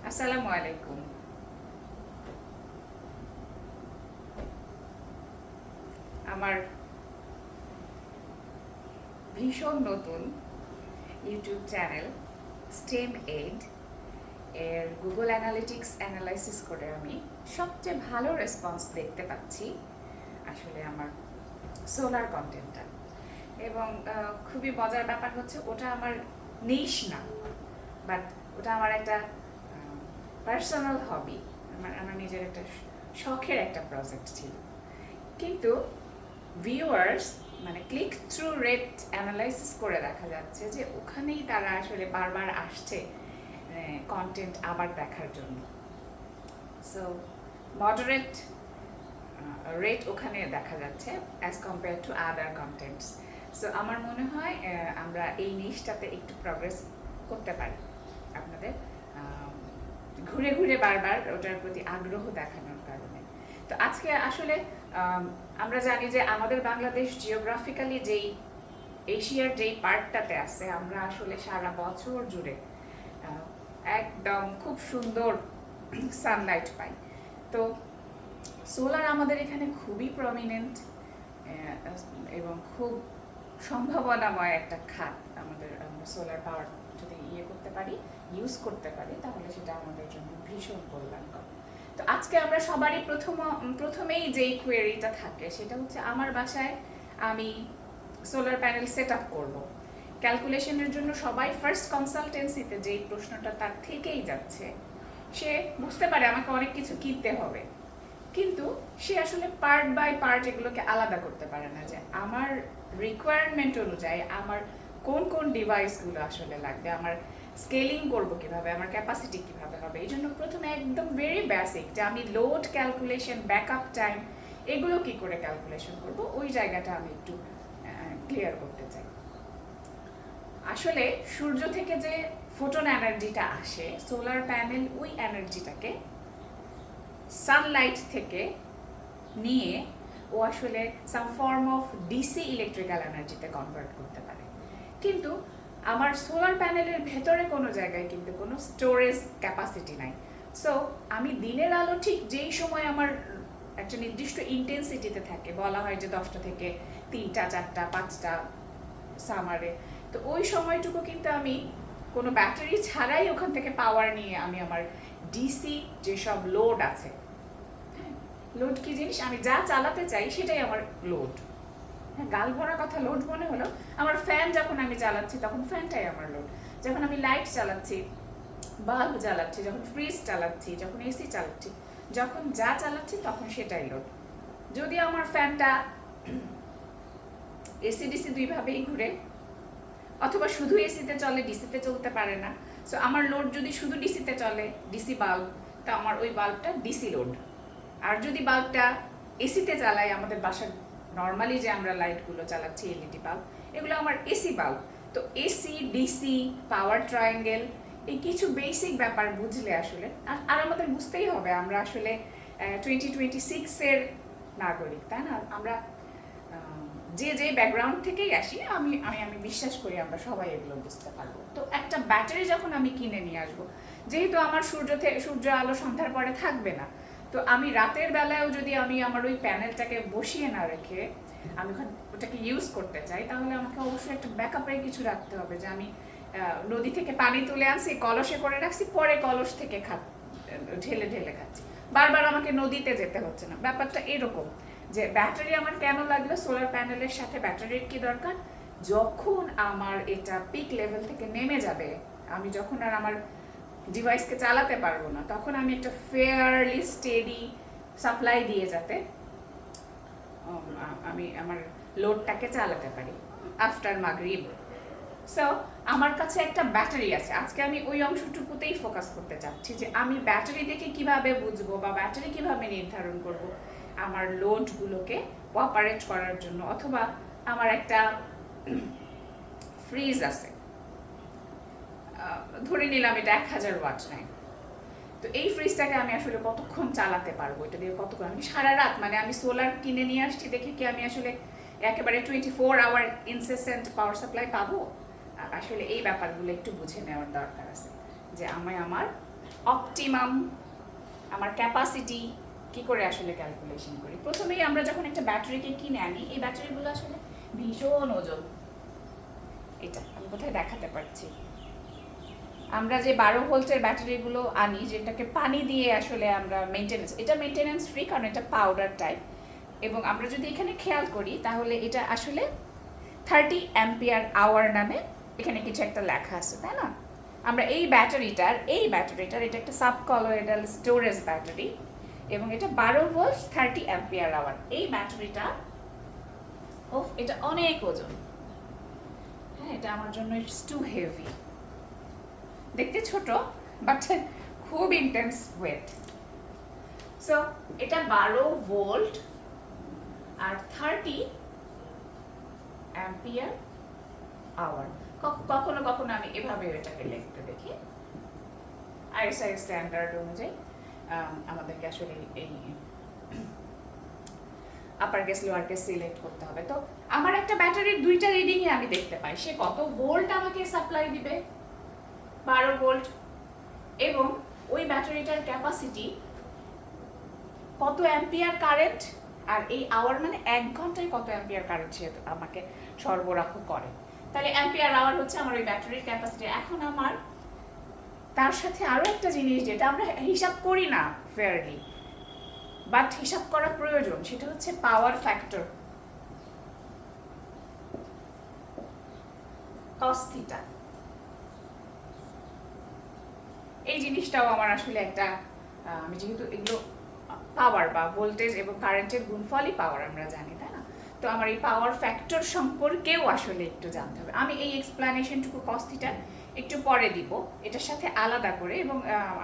আসসালামু আলাইকুম। আমার ভীষণ নতুন ইউটিউব চ্যানেল স্টেম এইড এর গুগল অ্যানালিটিক্স অ্যানালাইসিস করে আমি সবচেয়ে ভালো রেসপন্স দেখতে পাচ্ছি আসলে আমার সোলার কন্টেন্টটা। এবং খুবই মজার ব্যাপার হচ্ছে ওটা আমার নিশ না, বাট ওটা আমার একটা পার্সোনাল হবি, আমার নিজের একটা শখের একটা প্রজেক্ট ছিল। কিন্তু ভিউয়ার্স মানে ক্লিক থ্রু রেট অ্যানালাইসিস করে দেখা যাচ্ছে যে ওখানেই তারা আসলে বারবার আসছে কন্টেন্ট আবার দেখার জন্য। সো মডারেট রেট ওখানে দেখা যাচ্ছে as compare to other contents. So আমার মনে হয় আমরা এই নিশটাতে একটু প্রগ্রেস করতে পারি আপনাদের ঘুরে ঘুরে বারবার ওটার প্রতি আগ্রহ দেখানোর কারণে। তো আজকে আসলে আমরা জানি যে আমাদের বাংলাদেশ জিওগ্রাফিক্যালি যেই এশিয়ার যেই পার্টটাতে আছে, আমরা আসলে সারা বছর জুড়ে একদম খুব সুন্দর সানলাইট পাই। তো সোলার আমাদের এখানে খুবই প্রমিনেন্ট এবং খুব সম্ভাবনাময় একটা খাত। আমরা সোলার পাওয়ার যদি করতে পারি, ইউজ করতে পারি, তাহলে সেটা আমাদের জন্য ভীষণ কল্যাণকর। তো আজকে আমরা সবারই প্রথমেই যেই কোয়েরিটা থাকে সেটা হচ্ছে আমার বাসায় আমি সোলার প্যানেল সেট আপ করবো। ক্যালকুলেশনের জন্য সবাই ফার্স্ট কনসালটেন্সিতে যেই প্রশ্নটা তার থেকেই যাচ্ছে, সে বুঝতে পারে আমাকে অনেক কিছু কিনতে হবে, কিন্তু সে আসলে পার্ট বাই পার্ট এগুলোকে আলাদা করতে পারে না যে আমার রিকোয়ারমেন্ট অনুযায়ী আমার কোন কোন ডিভাইসগুলো আসলে লাগবে, আমার স্কেলিং করব কিভাবে, আমার ক্যাপাসিটি কিভাবে হবে। এই জন্য প্রথমে একদম ভেরি বেসিক যে আমি লোড ক্যালকুলেশন, ব্যাকআপ টাইম, এগুলো কি করে ক্যালকুলেশন করব, ওই জায়গাটা আমি একটু ক্লিয়ার করতে চাই। আসলে সূর্য থেকে যে ফোটন এনার্জিটা আসে, সোলার প্যানেল ওই এনার্জিটাকে সানলাইট থেকে নিয়ে ও আসলে some form of DC electrical এনার্জিতে কনভার্ট করতে পারে। কিন্তু আমার সোলার প্যানেলের ভেতরে কোনো জায়গায় কিন্তু কোনো স্টোরেজ ক্যাপাসিটি নাই। সো আমি দিনের আলো ঠিক যেই সময় আমার একটা নির্দিষ্ট ইন্টেন্সিটিতে থাকে, বলা হয় যে 10টা থেকে 3টা 4টা 5টা সামারে, তো ওই সময়টুকু কিন্তু আমি কোনো ব্যাটারি ছাড়াই ওখান থেকে পাওয়ার নিয়ে আমি আমার ডিসি যেসব লোড আছে, লোড কি জিনিস, আমি যা চালাতে চাই সেটাই আমার লোড। হ্যাঁ, গাল ভরা কথা লোড মনে হলো, আমার ফ্যান যখন আমি চালাচ্ছি তখন ফ্যানটাই আমার লোড। যখন আমি লাইট চালাচ্ছি, বাল্ব জ্বালাচ্ছি, যখন ফ্রিজ চালাচ্ছি, যখন এসি চালাচ্ছি, যখন যা চালাচ্ছি তখন সেটাই লোড। যদি আমার ফ্যানটা এসি ডিসি দুইভাবেই ঘুরে, অথবা শুধু এসিতে চলে, ডিসিতে চলতে পারে না, সো আমার লোড যদি শুধু ডিসিতে চলে, ডিসি বাল্ব, তা আমার ওই বাল্বটা ডিসি লোড। আর যদি বাল্বটা এসিতে চালাই, আমাদের বাসার নর্মালি যে আমরা লাইটগুলো চালাচ্ছি এলইডি বাল্ব, এগুলো আমার এসি বাল্ব। তো এসি ডিসি পাওয়ার ট্রায়াঙ্গেল, এই কিছু বেসিক ব্যাপার বুঝলে আসলে, আর আমাদের বুঝতেই হবে আমরা আসলে 2026-এর নাগরিক, তাই না? আমরা যে যে ব্যাকগ্রাউন্ড থেকেই আসি, আমি আমি আমি বিশ্বাস করি আমরা সবাই এগুলো বুঝতে পারবো। তো একটা ব্যাটারি যখন আমি কিনে নিয়ে আসবো, যেহেতু আমার সূর্য আলো সন্ধ্যার পরে থাকবে না, তো আমি রাতের বেলায়ও যদি আমি আমার ওই প্যানেলটাকে বসিয়ে না রেখে আমি ওটাকে ইউজ করতে চাই, তাহলে আমাকে অবশ্যই একটা ব্যাকআপে কিছু রাখতে হবে, যে আমি নদী থেকে পানি তুলে আনছি, কলসে করে রাখছি, পরে কলস থেকে ঢেলে ঢেলে খাচ্ছি, বারবার আমাকে নদীতে যেতে হচ্ছে না। ব্যাপারটা এরকম যে ব্যাটারি আমার কেন লাগলো, সোলার প্যানেলের সাথে ব্যাটারির কি দরকার, যখন আমার এটা পিক লেভেল থেকে নেমে যাবে, আমি যখন আর আমার ডিভাইসকে চালাতে পারবো না, তখন আমি একটা ফেয়ারলি স্টেডি সাপ্লাই দিয়ে যাতে আমি আমার লোডটাকে চালাতে পারি আফটার মাগরিব। সো আমার কাছে একটা ব্যাটারি আছে। আজকে আমি ওই অংশটুকুতেই ফোকাস করতে চাচ্ছি যে আমি ব্যাটারি দেখে কিভাবে বুঝবো বা ব্যাটারি কিভাবে নির্ধারণ করব আমার লোডগুলোকে অপারেট করার জন্য। অথবা আমার একটা ফ্রিজ আছে, ধরে নিলাম এটা 1000 ওয়াট নেয়, তো এই ফ্রিজটাকে আমি আসলে কতক্ষণ চালাতে পারবো, এটা দিয়ে কতক্ষণ, আমি সারা রাত, মানে আমি সোলার কিনে নিয়ে আসছি দেখে কি আমি আসলে একেবারে 24 আওয়ার ইনসেসেন্ট পাওয়ার সাপ্লাই পাবো? আসলে এই ব্যাপারগুলো একটু বুঝে নেওয়ার দরকার আছে, যে আমি আমার অপটিমাম, আমার ক্যাপাসিটি কি করে আসলে ক্যালকুলেশন করি। প্রথমেই আমরা যখন একটা ব্যাটারিকে কিনে আনি, এই ব্যাটারিগুলো আসলে ভীষণ ওজন। এটা আমি কোথায় দেখাতে পারছি, আমরা যে 12 ভোল্টের ব্যাটারিগুলো আনি, যেটাকে পানি দিয়ে আসলে আমরা মেনটেনেন্স, এটা মেনটেনেন্স ফ্রি কারণ এটা পাউডার টাইপ। এবং আমরা যদি এখানে খেয়াল করি তাহলে এটা আসলে 30 অ্যাম্পিয়ার আওয়ার নামে এখানে কিছু একটা লেখা আছে, তাই না? আমরা এই ব্যাটারিটার এটা একটা সাবকলয়েডাল স্টোরেজ ব্যাটারি এবং এটা 12 ভোল্ট 30 অ্যাম্পিয়ার আওয়ার। এই ব্যাটারিটা এটা অনেক ওজন। হ্যাঁ, এটা আমার জন্য ইটস টু হেভি। দেখতে ছোট বাট খুব ইন্টেন্স ওয়েট। সো এটা 12 ভোল্ট আর 30 অ্যাম্পিয়ার আওয়ার। কখনো কখনো আমি এভাবে এটাকে লিখতে দেখি, আইএসআই স্ট্যান্ডার্ড অনুযায়ী আমাদেরকে আসলে এই upper case lower case select করতে হবে। তো আমার একটা ব্যাটারির দুইটা রিডিংই আমি দেখতে পাই, সে কত ভোল্ট আমাকে সাপ্লাই দিবে, 12 ভোল্ট, এবং ওই ব্যাটারিটার ক্যাপাসিটি কত অ্যাম্পিয়ার কারেন্ট, আর এই আওয়ার মানে 1 ঘন্টায় কত অ্যাম্পিয়ার কারেন্ট সে আমাকে সরবরাহ করে। তাহলে অ্যাম্পিয়ার আওয়ার হচ্ছে আমার ওই ব্যাটারির ক্যাপাসিটি। এখন আমার তার সাথে আরও একটা জিনিস যেটা আমরা হিসাব করি না ফেয়ারলি, বাট হিসাব করা প্রয়োজন, সেটা হচ্ছে পাওয়ার ফ্যাক্টর, cos থিটা। এই জিনিসটাও আমার আসলে একটা, আমি যেহেতু এগুলো পাওয়ার বা ভোল্টেজ এবং কারেন্টের গুণফলই পাওয়ার আমরা জানি, তাই না? তো আমার এই পাওয়ার ফ্যাক্টর সম্পর্কেও আসলে একটু জানতে হবে। আমি এই এক্সপ্লানেশনটুকু cos থিটা একটু পরে দিব এটার সাথে আলাদা করে, এবং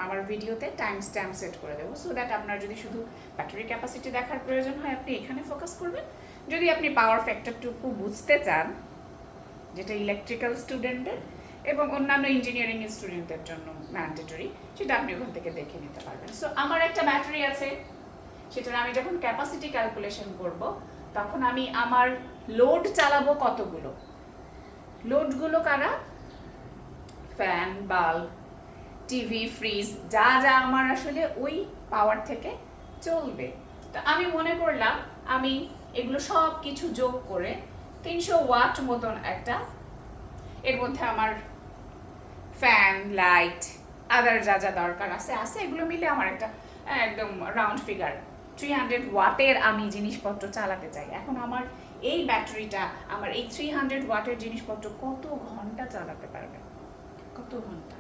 আমার ভিডিওতে টাইম স্ট্যাম্প সেট করে দেবো, সো দ্যাট আপনার যদি শুধু ব্যাটারি ক্যাপাসিটি দেখার প্রয়োজন হয় আপনি এখানে ফোকাস করবেন। যদি আপনি পাওয়ার ফ্যাক্টরটুকু বুঝতে চান, যেটা ইলেকট্রিক্যাল স্টুডেন্টের এবং অন্যান্য ইঞ্জিনিয়ারিং স্টুডেন্টদের জন্য ম্যান্ডেটরি, সেটা আপনি ওখান থেকে দেখে নিতে পারবেন। সো আমার একটা ব্যাটারি আছে, সেটার আমি যখন ক্যাপাসিটি ক্যালকুলেশন করব তখন আমি আমার লোড চালাবো কতগুলো। লোডগুলো কারা? ফ্যান, বাল্ব, টিভি, ফ্রিজ, যা যা আমার আসলে ওই পাওয়ার থেকে চলবে। তো আমি মনে করলাম আমি এগুলো সব কিছু যোগ করে 300 ওয়াট মতন একটা, এর মধ্যে আমার ফ্যান, লাইট, আদার যা যা দরকার আছে এগুলো মিলে আমার একটা একদম রাউন্ড ফিগার 300 ওয়াটের আমি জিনিসপত্র চালাতে চাই। এখন আমার এই ব্যাটারিটা আমার এই 300 ওয়াটের জিনিসপত্র কত ঘন্টা চালাতে পারবে, কত ঘন্টা,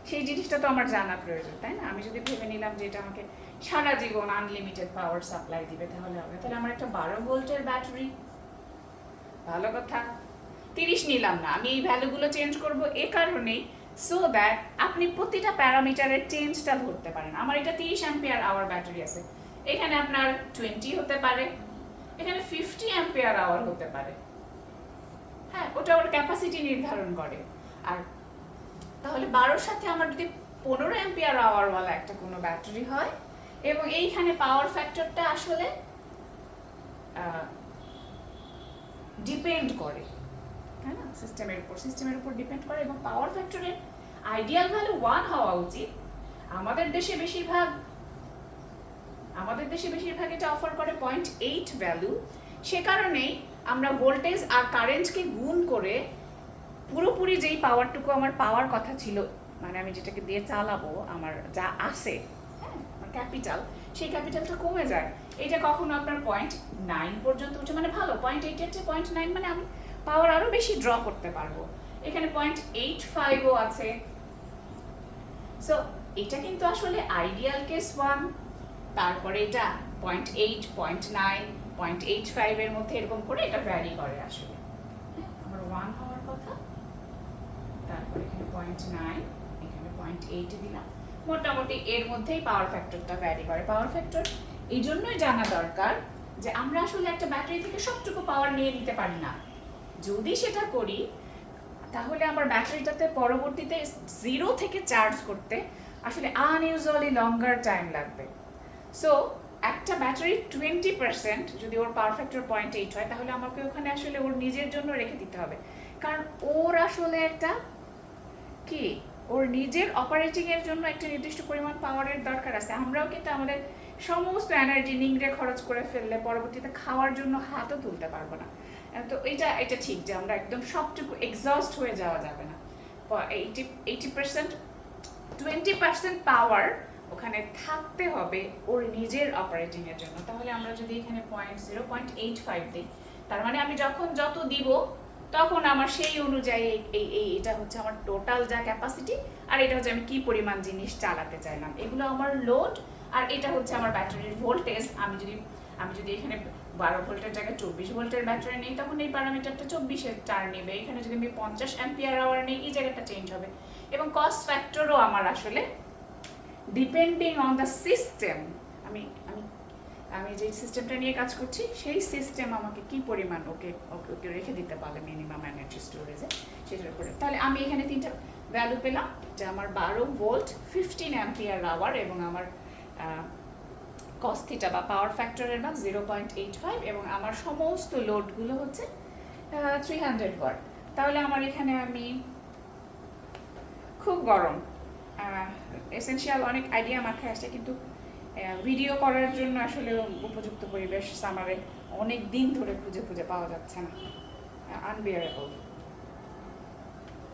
সেই জিনিসটা তো আমার জানা প্রয়োজন, তাই না? আমি যদি ভেবে নিলাম যে এটা আমাকে সারা জীবন আনলিমিটেড পাওয়ার সাপ্লাই দিবে তাহলে হবে। তাহলে আমার একটা 12 ভোল্টের ব্যাটারি, ভালো কথা, 30 নিলাম না, আমি এই ভ্যালুগুলো চেঞ্জ করব এ কারণেই সো দ্যাট আপনি প্রতিটা প্যারামিটারের চেঞ্জটা ধরতে পারেন। আমার এটা 30 অ্যাম্পিয়ার আওয়ার ব্যাটারি আছে, এখানে আপনার 20 হতে পারে, এখানে 50 অ্যাম্পিয়ার আওয়ার হতে পারে। হ্যাঁ, ওটা ওর ক্যাপাসিটি নির্ধারণ করে। আর তাহলে 12-র সাথে আমার যদি 15 অ্যাম্পিয়ার আওয়ারওয়ালা একটা কোনো ব্যাটারি হয়, এবং এইখানে পাওয়ার ফ্যাক্টরটা আসলে ডিপেন্ড করে, তাই না, সিস্টেমের উপর ডিপেন্ড করে, এবং পাওয়ার ফ্যাক্টরের আইডিয়াল ভ্যালু 1 হওয়া উচিত। আমাদের দেশে বেশিরভাগ এটা অফার করে 0.8 ভ্যালু। সে কারণেই আমরা ভোল্টেজ আর কারেন্টকে গুণ করে পুরোপুরি যেই পাওয়ারটুকু আমার পাওয়ার কথা ছিল, মানে আমি যেটাকে দিয়ে চালাবো, আমার যা আছে, হ্যাঁ, আমার ক্যাপিটাল, সেই ক্যাপিটালটা কমে যায়। এটা কখনো আপনার 0.9 পর্যন্ত উঠে, মানে ভালো, 0.8-এর চেয়ে 0.9 মানে আমি পাওয়ার আরও বেশি ড্র করতে পারবো। এখানে 0.85ও আছে। সো এটা কিন্তু আসলে আইডিয়াল কেস 1, তারপরে এটা 0.8, 0.9, 0.85 এর মধ্যে এরকম করে এটা ভ্যারি করে আসলে। আমার 1 হওয়ার কথা, তারপরে এখানে 0.9, এখানে 0.8 দিলাম, মোটামুটি এর মধ্যেই পাওয়ার ফ্যাক্টরটা ভ্যারি করে। পাওয়ার ফ্যাক্টর এই জন্যই জানা দরকার যে আমরা আসলে একটা ব্যাটারি থেকে সবটুকু পাওয়ার নিয়ে নিতে পারি না। যদি সেটা করি তাহলে আমার ব্যাটারিটাতে পরবর্তীতে 0 থেকে চার্জ করতে আসলে আনইউজুয়ালি লঙ্গার টাইম লাগবে। সো একটা ব্যাটারি 20% যদি ওর পাওয়ার ফ্যাক্টর 0.8 হয়, তাহলে আমাকে ওখানে আসলে ওর নিজের জন্য রেখে দিতে হবে, কারণ ওর আসলে একটা কি ওর নিজের অপারেটিং এর জন্য একটা নির্দিষ্ট পরিমাণ পাওয়ারের দরকার আছে। আমরাও কিন্তু আমাদের সমস্ত এনার্জি নিংড়ে খরচ করে ফেললে পরবর্তীতে খাওয়ার জন্য হাতও তুলতে পারবো না। তো এটা ঠিক যে আমরা একদম সবটুকু এক্সস্ট হয়ে যাওয়া যাবে না। 80% 20% পাওয়ার ওখানে থাকতে হবে ওর নিজের অপারেটিং এর জন্য। তাহলে আমরা যদি এখানে 0.85 দিই, তার মানে আমি যখন যত দিব তখন আমার সেই অনুযায়ী এটা হচ্ছে আমার টোটাল যা ক্যাপাসিটি, আর এটা হচ্ছে আমি কি পরিমাণ জিনিস চালাতে চাইলাম, এগুলো আমার লোড, আর এটা হচ্ছে আমার ব্যাটারির ভোল্টেজ। আমি যদি এখানে 12 ভোল্টের জায়গায় 24 ভোল্টের ব্যাটারি নেই, তখন এই প্যারামিটারটা 24-এর টার্ন নেবে। এখানে যদি আমি 50 অ্যাম্পিয়ার আওয়ার নেই, এই জায়গাটা চেঞ্জ হবে। এবং কস্ট ফ্যাক্টরও আমার আসলে ডিপেন্ডিং অন দ্য সিস্টেম, আমি আমি আমি যে সিস্টেমটা নিয়ে কাজ করছি সেই সিস্টেম আমাকে কি পরিমাণ ওকে রেখে দিতে পারলে মিনিমাম এনার্জি স্টোরেজে, সেটার উপরে। তাহলে আমি এখানে 3টা ভ্যালু পেলাম, যে আমার 12 ভোল্ট 15 অ্যাম্পিয়ার আওয়ার, এবং আমার কস থিটা বা পাওয়ার ফ্যাক্টরের মান 0.85, এবং আমার সমস্ত লোডগুলো হচ্ছে 300 ওয়াট। তাহলে আমার এখানে আমি খুব গরম, এসেনশিয়াল অনেক আইডিয়া মাথায় আসছে, কিন্তু ভিডিও করার জন্য আসলে উপযুক্ত পরিবেশ সামারে অনেক দিন ধরে খুঁজে পাওয়া যাচ্ছে না। আনবিয়ারেবল।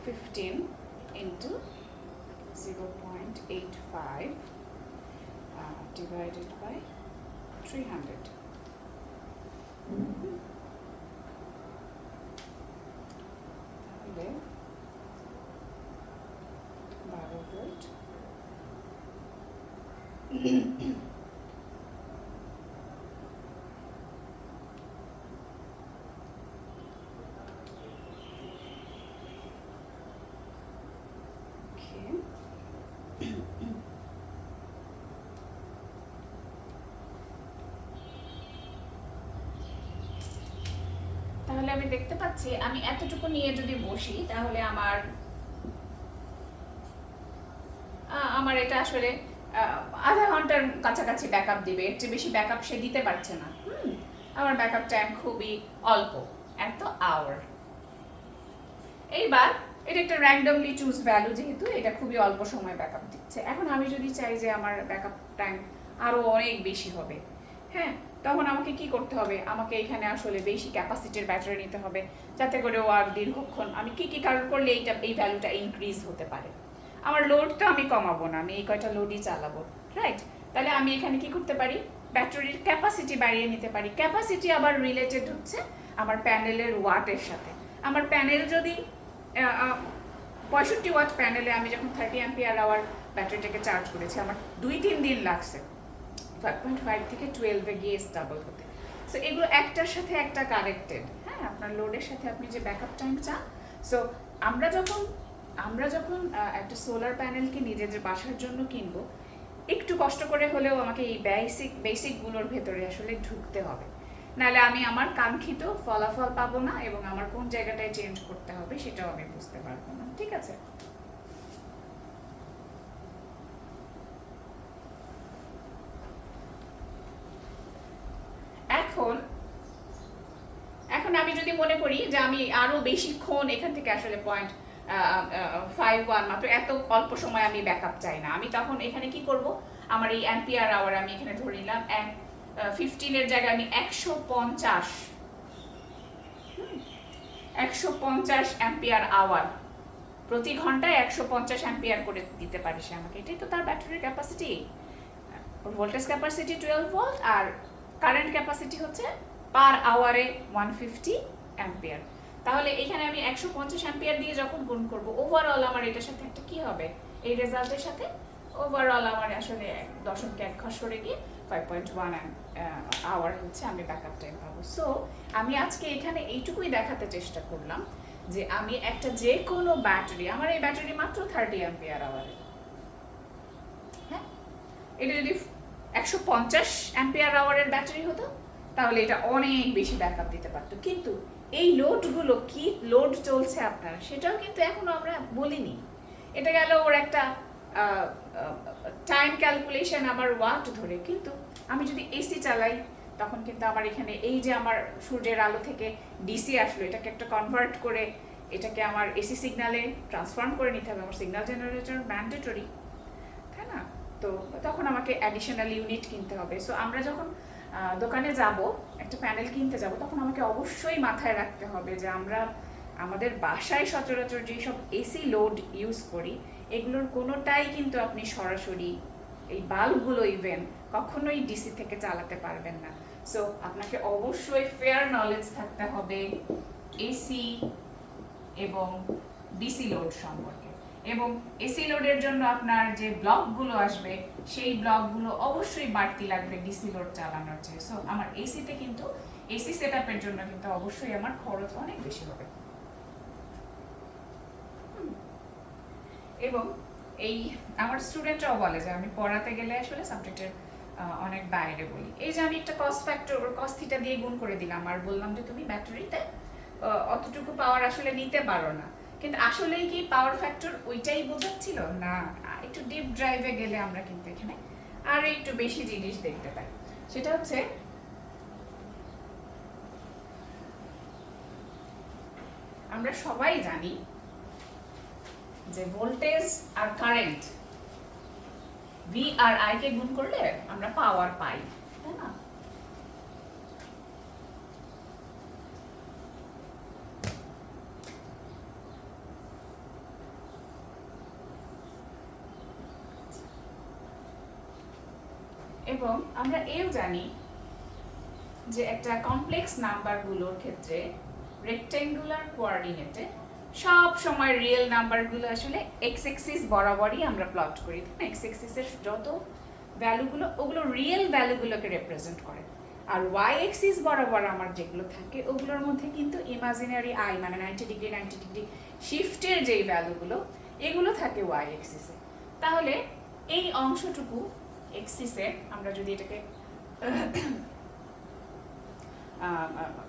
15 into 0.85 divided by 300. তাহলে 12 ভোল্ট তাহলে আমি দেখতে পাচ্ছি আমি এতটুকু নিয়ে যদি বসি, তাহলে আমার এটা আসলে আধা ঘন্টার কাছাকাছি ব্যাকআপ দিবে। এর চেয়ে বেশি ব্যাকআপ সে দিতে পারছে না। আমার ব্যাকআপ টাইম খুবই অল্প, এত আওয়ার। এইবার এটা একটা র্যান্ডমলি চুজ ভ্যালু, যেহেতু এটা খুবই অল্প সময় ব্যাকআপ দিচ্ছে। এখন আমি যদি চাই যে আমার ব্যাকআপ টাইম আরো অনেক বেশি হবে, হ্যাঁ, তখন আমাকে কি করতে হবে? আমাকে এখানে আসলে বেশি ক্যাপাসিটির ব্যাটারি নিতে হবে, যাতে করে ও আর দীর্ঘক্ষণ, আমি কি কারণ করলে এই ভ্যালুটা ইনক্রিজ হতে পারে। আমার লোড তো আমি কমাবো না, আমি এই কয়টা লোডই চালাবো, রাইট? তাহলে আমি এখানে কি করতে পারি? ব্যাটারির ক্যাপাসিটি বাড়িয়ে নিতে পারি। ক্যাপাসিটি আবার রিলেটেড হচ্ছে আমার প্যানেলের ওয়াটের সাথে। আমার প্যানেল যদি 65 ওয়াট প্যানেলে আমি যখন 30 অ্যাম্পিয়ার আওয়ার ব্যাটারিটাকে চার্জ করেছি, আমার 2-3 দিন লাগছে 5.5 থেকে 12-এ গিয়ে স্টেবল হতে। সো এগুলো একটার সাথে একটা কানেক্টেড, হ্যাঁ, আপনার লোডের সাথে আপনি যে ব্যাকআপ টাইম চান। সো আমরা যখন একটা সোলার প্যানেলকে নিজেদের বাসার জন্য কিনবো, একটু কষ্ট করে হলেও আমাকে এই বেসিকগুলোর ভেতরে আসলে ঢুকতে হবে, নাহলে আমি আমার কাঙ্ক্ষিত ফলাফল পাবো না, এবং আমার কোন জায়গাটায় চেঞ্জ করতে হবে সেটাও আমি বুঝতে পারবো না। ঠিক আছে? এখন আমি যদি মনে করি যে আমি আরো বেশিক্ষণ এখান থেকে আসলে 0.51, মাত্র এত অল্প সময় আমি ব্যাকআপ চাই না, আমি তখন এখানে কি করব? আমার এই অ্যাম্পিয়ার আওয়ার আমি এখানে ধরে নিলাম 15 এর জায়গায় আমি 150 অ্যাম্পিয়ার আওয়ার, প্রতি ঘন্টায় 150 অ্যাম্পিয়ার করে দিতে পারে সে আমাকে। এটাই তো তার ব্যাটারির ক্যাপাসিটি। ভোল্টেজ ক্যাপাসিটি 12 ভোল্ট, আর কারেন্ট ক্যাপাসিটি হচ্ছে পার আওয়ারে 150 অ্যাম্পিয়ার। তাহলে এখানে আমি 150 অ্যাম্পিয়ার দিয়ে যখন গুণ করব, ওভারঅল আমার এটার সাথে একটা কি হবে? এই রেজাল্টের সাথে ওভারঅল আমার আসলে দশমকে এক ঘর সরে গিয়ে 5.1 আওয়ার হচ্ছে আমি ব্যাকআপ টাইম পাবো। সো আমি আজকে এখানে এইটুকুই দেখাতে চেষ্টা করলাম যে আমি একটা যে কোনো ব্যাটারি, আমার এই ব্যাটারি মাত্র 30 অ্যাম্পিয়ার আওয়ারে, হ্যাঁ, এটা যদি 150 অ্যাম্পিয়ার আওয়ারের ব্যাটারি হতো, তাহলে এটা অনেক বেশি ব্যাকআপ দিতে পারতো। কিন্তু এই লোডগুলো কি লোড চলছে আপনার, সেটাও কিন্তু এখনো আমরা বলিনি। এটা গেল ওর একটা টাইম ক্যালকুলেশন, আমার ওয়াট ধরে। কিন্তু আমি যদি এসি চালাই, তখন কিন্তু আমার এখানে এই যে আমার সূর্যের আলো থেকে ডিসি আসলো, এটাকে একটা কনভার্ট করে এটাকে আমার এসি সিগন্যালে ট্রান্সফর্ম করে নিতে হবে, আমার সিগন্যাল জেনারেটর ম্যান্ডেটরি, তাই না? তো তখন আমাকে অ্যাডিশনাল ইউনিট কিনতে হবে। সো আমরা যখন দোকানে যাব, একটা প্যানেল কিনতে যাব, তখন আমাকে অবশ্যই মাথায় রাখতে হবে যে আমরা আমাদের বাসায় সচরাচর যেসব এসি লোড ইউজ করি, এগুলোর কোনোটাই কিন্তু আপনি সরাসরি এই বাল্বগুলো ইভেন কখনোই ডিসি থেকে চালাতে পারবেন না। সো আপনাকে অবশ্যই ফেয়ার নলেজ থাকতে হবে এসি এবং ডিসি লোড সম্পর্কে। এবং এসি লোডের জন্য আপনার যে ব্লকগুলো আসবে, সেই ব্লকগুলো অবশ্যই বাড়তি লাগবে ডিসি লোড চালানোর চেয়ে। সো আমার এসিতে কিন্তু এসি সেট আপের জন্য কিন্তু অবশ্যই আমার খরচ অনেক বেশি হবে। এবং এই আমার স্টুডেন্টরাও বলে যে আমি পড়াতে গেলে আসলে সাবজেক্টের অনেক বাইরে বলি। এই যে আমি একটা কস্ট ফ্যাক্টর কস থিটা দিয়ে গুণ করে দিলাম আর বললাম যে তুমি ব্যাটারিতে অতটুকু পাওয়ার আসলে নিতে পারো না, কিন্তু আসলেই কি পাওয়ার ফ্যাক্টর ওইটাই বোঝাচ্ছিল না? একটু ডিপ ড্রাইভে গেলে আমরা কিন্তু এখানে আর একটু বেশি জিনিস দেখতে পাই। সেটা হচ্ছে আমরা সবাই জানি যে ভোল্টেজ আর কারেন্ট ভি আর আই কে গুণ করলে আমরা পাওয়ার পাই, তাই না? এবং আমরা এও জানি যে একটা কমপ্লেক্স নাম্বারগুলোর ক্ষেত্রে রেক্টেঙ্গুলার কোঅর্ডিনেটে সব সময় রিয়েল নাম্বারগুলো আসলে এক্স এক্সিস বরাবরই আমরা প্লট করি, তাই না? এক্স এক্সিসের যত ভ্যালুগুলো ওগুলো রিয়েল ভ্যালুগুলোকে রিপ্রেজেন্ট করে। আর ওয়াই এক্সিস বরাবর আমার যেগুলো থাকে ওগুলোর মধ্যে কিন্তু ইমাজিনারি আই মানে 90 ডিগ্রি শিফটের যেই ভ্যালুগুলো এগুলো থাকে ওয়াই এক্সিসে। তাহলে এই অংশটুকু এক্সিসে আমরা যদি এটাকে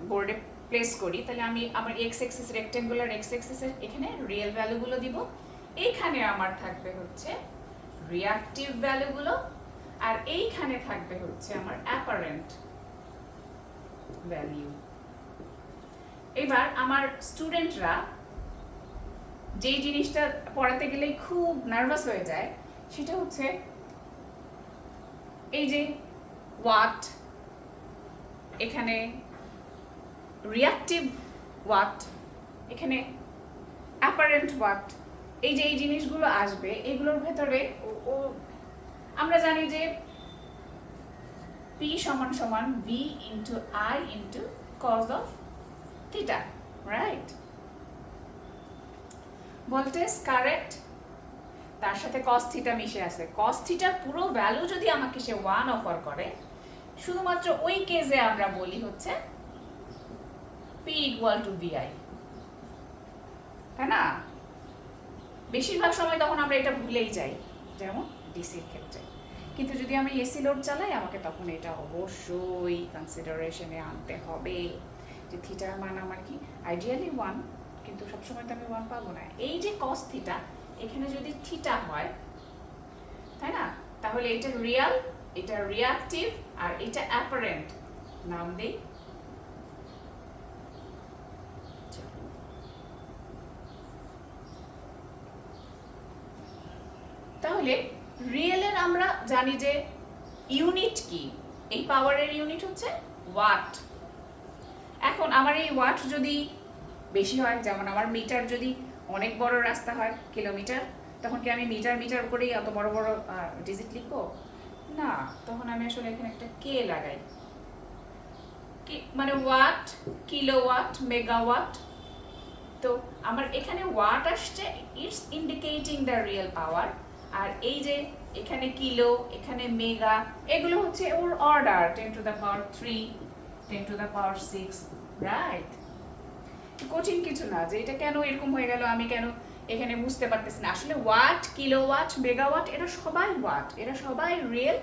বোর্ডে প্লেস করি, তাহলে আমি আমার এক্স এক্সিস রেক্টেঙ্গুলার এক্স এক্সিসের এখানে রিয়েল ভ্যালুগুলো দিব, এইখানে আমার থাকবে হচ্ছে রিঅ্যাক্টিভ ভ্যালুগুলো, আর এইখানে থাকবে হচ্ছে আমার অ্যাপারেন্ট ভ্যালু। এবার আমার স্টুডেন্টরা যেই জিনিসটা পড়াতে গেলেই খুব নার্ভাস হয়ে যায় সেটা হচ্ছে এই যে ওয়াট, এখানে রিঅ্যাক্টিভ ওয়াট, এখানে অ্যাপারেন্ট ওয়াট, এই যে এই জিনিসগুলো আসবে এগুলোর ভেতরে ও আমরা জানি যে P সমান সমান V into I into cos of theta, right? Voltage current তার সাথে কস থিটা মিশে আছে। কস থিটার পুরো ভ্যালু যদি আমাকে সে 1 অফার করে, শুধুমাত্র ওই কেসে আমরা বলি হচ্ছে P ইকুয়াল টু VI, তাই না? বেশিরভাগ সময় তখন আমরা এটা ভুলেই যাই, যেমন ডিসির ক্ষেত্রে। কিন্তু যদি আমি এসি লোড চালাই আমাকে তখন এটা অবশ্যই কনসিডারেশনে আনতে হবে যে থিটার মান আমার কি আইডিয়ালি 1, কিন্তু সবসময় তো আমি 1 পাবো না। এই যে কস থিটা এখানে যদি থিটা হয়, তাই না, তাহলে এটা রিয়াল, এটা রিঅ্যাক্টিভ, আর এটা অ্যাপারেন্ট। নাম দেই তাহলে রিয়েলের আমরা জানি যে ইউনিট কি, এই পাওয়ারের ইউনিট হচ্ছে ওয়াট। এখন আমার এই ওয়াট যদি বেশি হয়, যেমন আমার মিটার যদি অনেক বড় রাস্তা হয় কিলোমিটার, তখন কি আমি মিটার মিটার করেই অত বড় বড় ডিজিট লিখবো? না, তখন আমি আসলে এখানে একটা কে লাগাই, মানে ওয়াট, কিলোওয়াট, মেগাওয়াট। তো আমার এখানে ওয়াট আসছে, it's indicating the real power. আর এই যে এখানে কিলো, এখানে মেগা, এগুলো হচ্ছে ওর order 10 to the power 3, 10 to the power 6, right? কঠিন কিছু না যে এটা কেন এরকম হয়ে গেল, আমি কেন এখানে বুঝতে পারতেছি না। আসলে ওয়াট, কিলোওয়াট, মেগাওয়াট এরা সবাই ওয়াট, এরা সবাই রিয়েল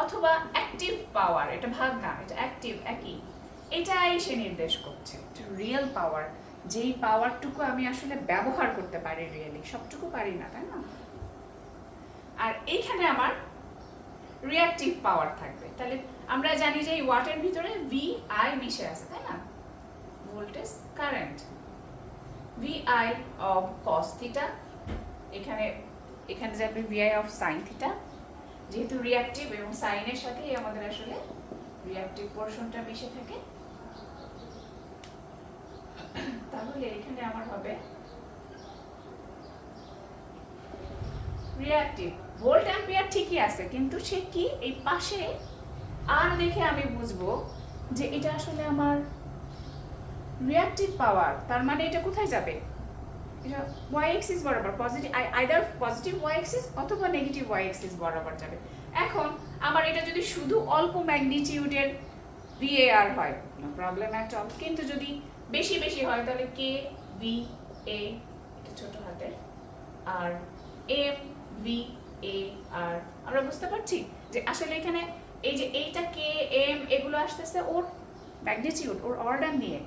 অথবা অ্যাক্টিভ পাওয়ার। এটা ভাগ না, এটা অ্যাক্টিভ, একই। এটাই সে নির্দেশ করছে, এটা রিয়েল পাওয়ার, যেই পাওয়ারটুকু আমি আসলে ব্যবহার করতে পারি রিয়েলি, সবটুকু পারি না, তাই না? আর এইখানে আমার রিঅ্যাক্টিভ পাওয়ার থাকবে। তাহলে আমরা জানি যে এই ওয়াটের ভিতরে ভি আই মিশে আছে, তাই না? Voltage current. VI of cos theta, এখানে এখানে যাবে VI of sin theta, যেহেতু রিঅ্যাক্টিভ এবং সাইনের সাথেই আমাদের আসলে রিঅ্যাক্টিভ পোরশনটা মিশে থাকে, তাহলে এখানে আমার হবে রিঅ্যাক্টিভ। ভোল্ট অ্যাম্পিয়ার ঠিকই আছে, কিন্তু সে কি এই পাশে আর দেখে আমি বুঝবো যে এটা আসলে আমার রিঅ্যাক্টিভ পাওয়ার। তার মানে এটা কোথায় যাবে? এটা ওয়াই এক্সিস বরাবর, positive either positive Y axis অথবা নেগেটিভ ওয়াই এক্সিস বরাবর যাবে। এখন আমার এটা যদি শুধু অল্প ম্যাগনিটিউডের VAR হয়, নো প্রবলেম অ্যাট অল, কিন্তু যদি বেশি বেশি হয় তাহলে কে ভি এ, এটা ছোট হাতের, আর এম ভি এ আর, আমরা বুঝতে পারছি যে আসলে এখানে এই যে এইটা কে এম এগুলো আসতেছে ওর ম্যাগনিটিউড, ওর অর্ডার নিয়ে,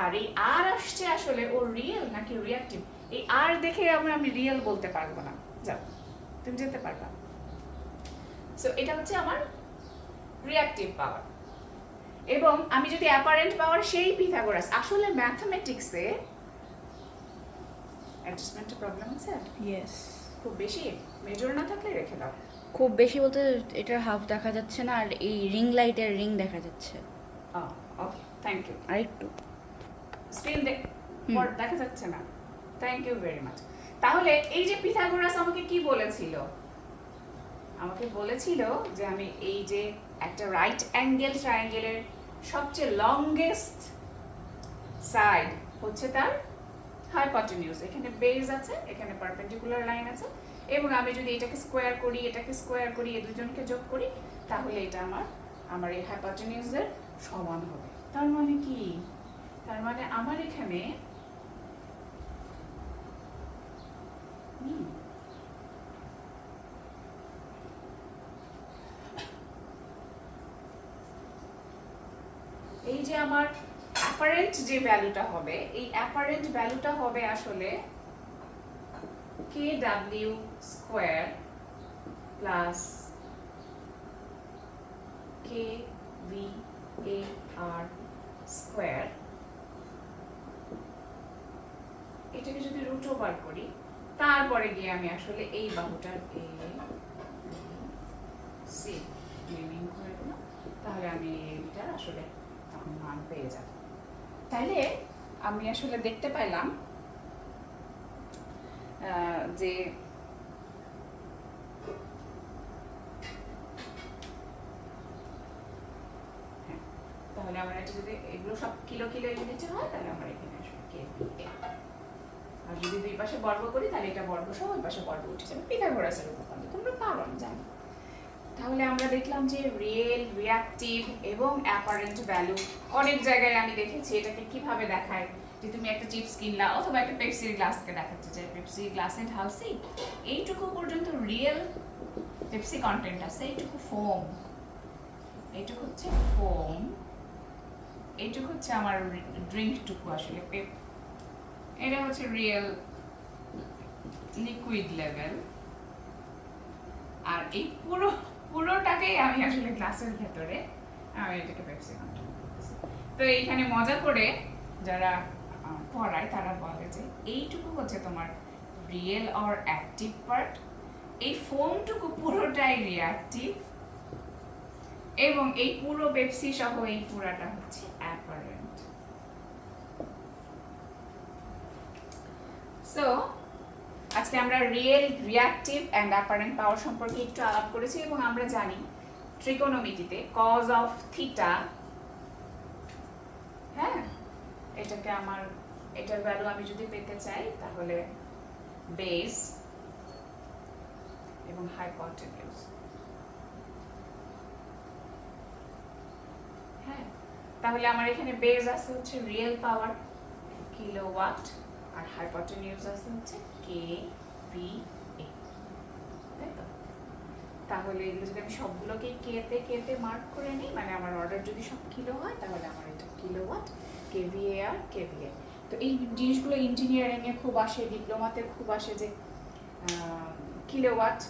আর এই আর আসছে আসলে ওর রিয়েল নাকি রিঅ্যাক্টিভ। এই আর দেখে আমি রিয়েল বলতে পারবো না, যাও তুমি যেতে পারবা। সো এটা হচ্ছে আমার রিঅ্যাক্টিভ পাওয়ার। এবং আমি যদি অ্যাপারেন্ট পাওয়ার, সেই পিথাগোরাস, আসলে ম্যাথমেটিক্সে অ্যাডজাস্টমেন্টের প্রবলেম আছে, ইয়েস, খুব বেশি মেজর না থাকলে রেখে দাও। খুব বেশি বলতে এটার হাফ দেখা যাচ্ছে না, আর এই রিং লাইটের রিং দেখা যাচ্ছে ওকে, থ্যাংক ইউ। আরেকটু স্ক্রিন দেখা যাচ্ছে না, থ্যাংক ইউ ভেরি মাচ। তাহলে এই যে পিথাগোরাস আমাকে কি বলেছিল? আমাকে বলেছিল যে আমি এই যে একটা রাইট অ্যাঙ্গেল ট্রায়াঙ্গেলের সবচেয়ে লংগেস্ট সাইড হচ্ছে তার হাইপোটেনিউজ, এখানে বেজ আছে, এখানে পারপেন্ডিকুলার লাইন আছে, এবং আমি যদি এটাকে স্কোয়ার করি, এটাকে স্কোয়ার করি, এই দুজনকে যোগ করি, তাহলে এটা আমার এই হাইপোটেনিউজের সমান হবে। তার মানে কি? তার মানে আমার এখানে এই যে আমার অ্যাপারেন্ট যে ভ্যালুটা হবে, এই অ্যাপারেন্ট ভ্যালুটা হবে আসলে KW square plus KVAR square. এটাকে যদি রুট ওভার করি, তারপরে গিয়ে আমি আসলে এই বাহুটার সি নেমিং করে দিলাম, তাহলে আমি এইটার আসলে তখন মান পেয়ে যাব। তাইলে আমি আসলে দেখতে পাইলাম যে তাহলে আমার এটা যদি এগুলো সব কিলো কিলো ইউনিটে হয়, তাহলে আমার এখানে আসলে KVA, আর যদি দুই পাশে বর্গ করি তাহলে এটা বর্গ সহ ওই পাশে বর্গ উঠে যাবে, পিথাগোরাসের উপপাদ্য তোমরা পারো আমি জানি। তাহলে আমরা দেখলাম যে রিয়েল, রিঅ্যাক্টিভ এবং অ্যাপারেন্ট ভ্যালু অনেক জায়গায় আমি দেখেছি এটাকে কিভাবে দেখায়, যে তুমি একটা চিপস কিনলা অথবা একটা পেপসির গ্লাসকে দেখাচ্ছে যে পেপসি গ্লাসে ঢালছি, এইটুকু পর্যন্ত রিয়েল পেপসি কন্টেন্ট আছে, এইটুকু ফোম, এইটুকু হচ্ছে ফোম, এইটুকু হচ্ছে আমার ড্রিঙ্কটুকু আসলে এটা হচ্ছে রিয়েল লিকুইড লেভেল, আর এই পুরোটাকেই আমি আসলে গ্লাসের ভেতরে আমি এটাকে পেপসি কন্টেন্ট করতেছি। তো এইখানে মজা করে যারা পড়ায় তারা বলে যে এইটুকু হচ্ছে তোমার রিয়েল অর অ্যাক্টিভ পার্ট, এই ফোমটুকু পুরোটাই রিঅ্যাক্টিভ, এবং এই পুরো পেপসি সহ এই পুরাটা হচ্ছে অ্যাপারেন্ট। সো আজকে আমরা real, reactive and apparent power সম্পর্কে একটু আলাপ করেছি, এবং আমরা জানি ট্রিকোনোমিতিতে কজ অফ থিটা, হ্যাঁ, এটাকে এটার ভ্যালু আমি যদি পেতে চাই তাহলে বেস এবং হাইপোটেনিউজ, হ্যাঁ, তাহলে আমার এখানে বেস আছে হচ্ছে রিয়েল পাওয়ার কিলোওয়াট, আর হাইপোটেনিউজ আছে হচ্ছে KVA, তাই তো? তাহলে এগুলো যদি আমি সবগুলোকে কেতে মার্ক করে নিই, মানে আমার অর্ডার যদি সব কিলো হয়, তাহলে আমার এটা কিলোওয়াট, KVAR, KVA। তো এই জিনিসগুলো ইঞ্জিনিয়ারিংয়ে খুব আসে, ডিপ্লোমাতে খুব আসে, যে কিলোওয়াট,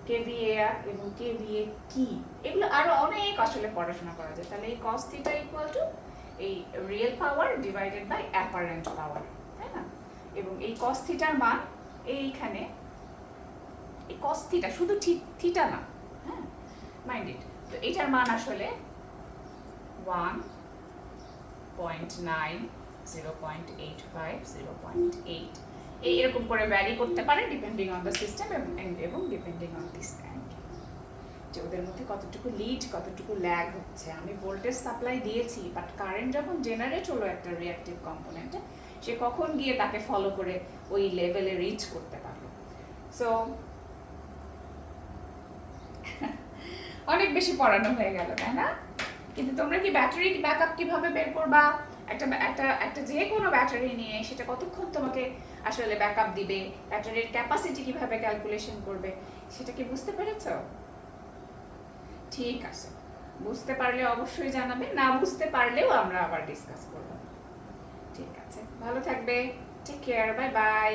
KVAR এবং KVA কি, এগুলো আরো অনেক আসলে পড়াশোনা করা যায়। তাহলে এই cos থিটা ইকুয়াল টু এই real power divided by apparent power, তাই না? এবং এই cos থিটার মান এইখানে, এই cos থিটা শুধু থিটা না, হ্যাঁ, মাইন্ড ইট। তো এটার মান আসলে 1.9, 0.85, 0.8 এরকম করে ভ্যারি করতে পারে ডিপেন্ডিং অন দ্য সিস্টেম এবং ডিপেন্ডিং অন দিস অ্যাঙ্গেল, যে ওদের মধ্যে কতটুকু লিড কতটুকু ল্যাগ হচ্ছে। আমি ভোল্টেজ সাপ্লাই দিয়েছি, বাট কারেন্ট যখন জেনারেট হলো একটা রিঅ্যাক্টিভ কম্পোনেন্টে, সে কখন গিয়ে তাকে ফলো করে ওই লেভেলে রিচ করতে পারলো। সো অনেক বেশি পড়ানো হয়ে গেল, তাই না? কিন্তু তোমরা কি ব্যাটারি ব্যাকআপ কিভাবে বের করবা, একটা যে কোনো ব্যাটারি নিয়ে সেটা কতক্ষণ তোমাকে আসলে ব্যাকআপ দিবে, ব্যাটারির ক্যাপাসিটি কিভাবে ক্যালকুলেশন করবে, সেটা কি বুঝতে পেরেছো? ঠিক আছে, বুঝতে পারলে অবশ্যই জানাবে, না বুঝতে পারলেও আমরা আবার ডিসকাস করব। ঠিক আছে, ভালো থাকবে, টেক কেয়ার, বাই বাই।